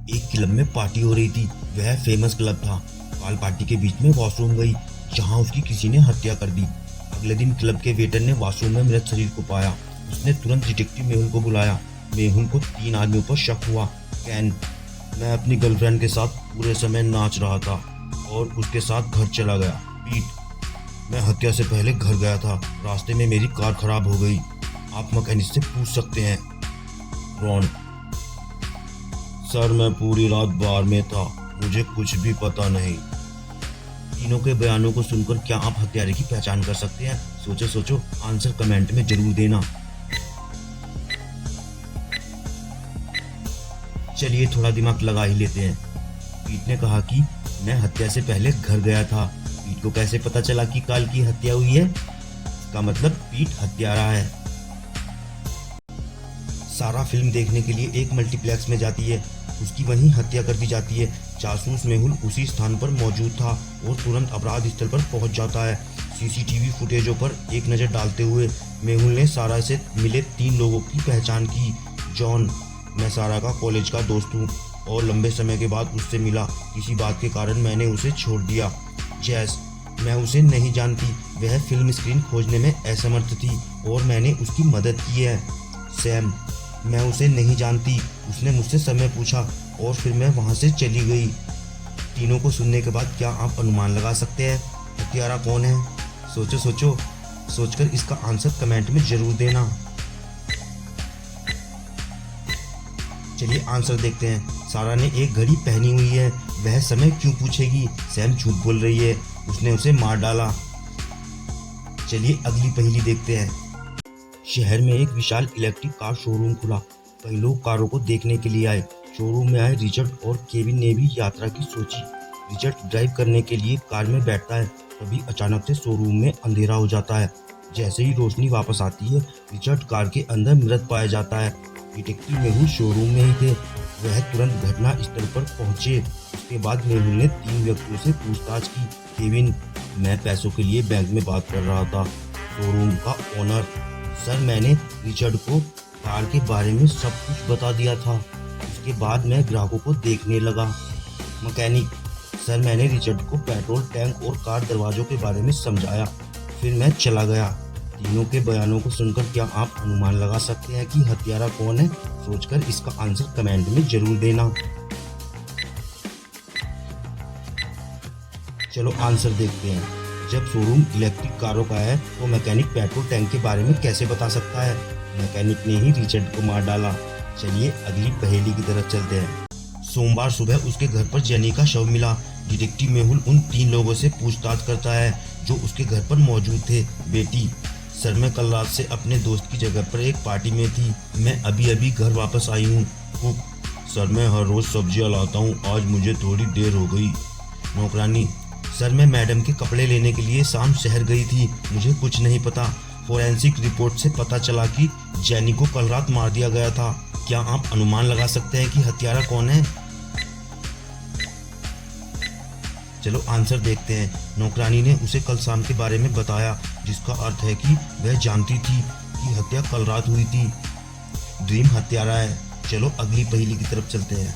एक क्लब में पार्टी हो रही थी। वह फेमस क्लब था। काल पार्टी के बीच में वॉशरूम गई, जहां उसकी किसी ने हत्या कर दी। अगले दिन क्लब के वेटर ने वॉशरूम में मृत शरीर को पाया। उसने तुरंत डिटेक्टिव मेहुल को बुलाया। मेहुल को 3 आदमियों पर शक हुआ। कैन, मैं अपनी गर्लफ्रेंड के साथ पूरे समय नाच रहा था और उसके साथ घर चला गया। पीट, मैं हत्या से पहले घर गया था। रास्ते में मेरी कार खराब हो गई। आप मैकेनिक से पूछ सकते हैं। रॉन, सर मैं पूरी रात बार में था, मुझे कुछ भी पता नहीं। तीनों के बयानों को सुनकर क्या आप हत्यारे की पहचान कर सकते हैं? सोचो सोचो, आंसर कमेंट में जरूर देना। चलिए थोड़ा दिमाग लगा ही लेते हैं। पीट ने कहा कि मैं हत्या से पहले घर गया था। पीट को कैसे पता चला कि काल की हत्या हुई है? इसका मतलब पीट हत्यारा है। सारा फिल्म देखने के लिए एक मल्टीप्लेक्स में जाती है। उसकी वहीं हत्या कर दी जाती है। जासूस मेहुल उसी स्थान पर मौजूद था और तुरंत अपराध स्थल पर पहुंच जाता है। सीसीटीवी फुटेजों पर एक नज़र डालते हुए मेहुल ने सारा से मिले 3 लोगों की पहचान की। जॉन, मैं सारा का कॉलेज का दोस्त हूँ और लंबे समय के बाद उससे मिला। किसी बात के कारण मैंने उसे छोड़ दिया। जैस, मैं उसे नहीं जानती। वह फिल्म स्क्रीन खोजने में असमर्थ थी और मैंने उसकी मदद की है। सैम, मैं उसे नहीं जानती। उसने मुझसे समय पूछा और फिर मैं वहाँ से चली गई। तीनों को सुनने के बाद क्या आप अनुमान लगा सकते हैं हत्यारा कौन है? सोचो सोचो, सोचकर इसका आंसर कमेंट में जरूर देना। चलिए आंसर देखते हैं। सारा ने एक घड़ी पहनी हुई है। वह समय क्यों पूछेगी? सैम झूठ बोल रही है, उसने उसे मार डाला। चलिए अगली पहेली देखते हैं। शहर में एक विशाल इलेक्ट्रिक कार शोरूम खुला। कई लोग कारों को देखने के लिए आए। शोरूम में आए रिचर्ड और केविन ने भी यात्रा की सोची। रिचर्ड ड्राइव करने के लिए कार में बैठता है। तभी अचानक से शोरूम में अंधेरा हो जाता है। जैसे ही रोशनी वापस आती है, रिचर्ड कार के अंदर मृत पाया जाता है। डिटेक्टिव मेहुल शोरूम में ही थे। वह तुरंत घटना स्थल पर पहुंचे। उसके बाद मेहुल ने 3 व्यक्तियों से पूछताछ की। केविन, मैं पैसों के लिए बैंक में बात कर रहा था। शोरूम का ओनर, सर मैंने रिचर्ड को कार के बारे में सब कुछ बता दिया था। उसके बाद मैं ग्राहकों को देखने लगा। मैकेनिक, सर मैंने रिचर्ड को पेट्रोल टैंक और कार दरवाजों के बारे में समझाया, फिर मैं चला गया। तीनों के बयानों को सुनकर क्या आप अनुमान लगा सकते हैं कि हत्यारा कौन है? सोचकर इसका आंसर कमेंट में जरूर देना। चलो आंसर देखते हैं। जब शोरूम इलेक्ट्रिक कारों का है तो मैकेनिक पेट्रोल टैंक के बारे में कैसे बता सकता है? मैकेनिक ने ही रिचर्ड को मार डाला। चलिए अगली पहेली की तरफ चलते हैं। सोमवार सुबह उसके घर पर जेनी का शव मिला। डिटेक्टिव मेहुल उन 3 लोगों से पूछताछ करता है जो उसके घर पर मौजूद थे। बेटी, सर मैं कल रात से अपने दोस्त की जगह पर एक पार्टी में थी। मैं अभी अभी घर वापस आई हूँ। कुक, सर मैं हर रोज सब्जियाँ लाता हूँ, आज मुझे थोड़ी देर हो गई। नौकरानी, सर मैं मैडम के कपड़े लेने के लिए शाम शहर गई थी, मुझे कुछ नहीं पता। फोरेंसिक रिपोर्ट से पता चला कि जेनी को कल रात मार दिया गया था। क्या आप अनुमान लगा सकते हैं कि हत्यारा कौन है? चलो आंसर देखते हैं। नौकरानी ने उसे कल शाम के बारे में बताया, जिसका अर्थ है कि वह जानती थी कि हत्या कल रात हुई थी। ड्रीम हत्यारा है। चलो अगली पहेली की तरफ चलते हैं।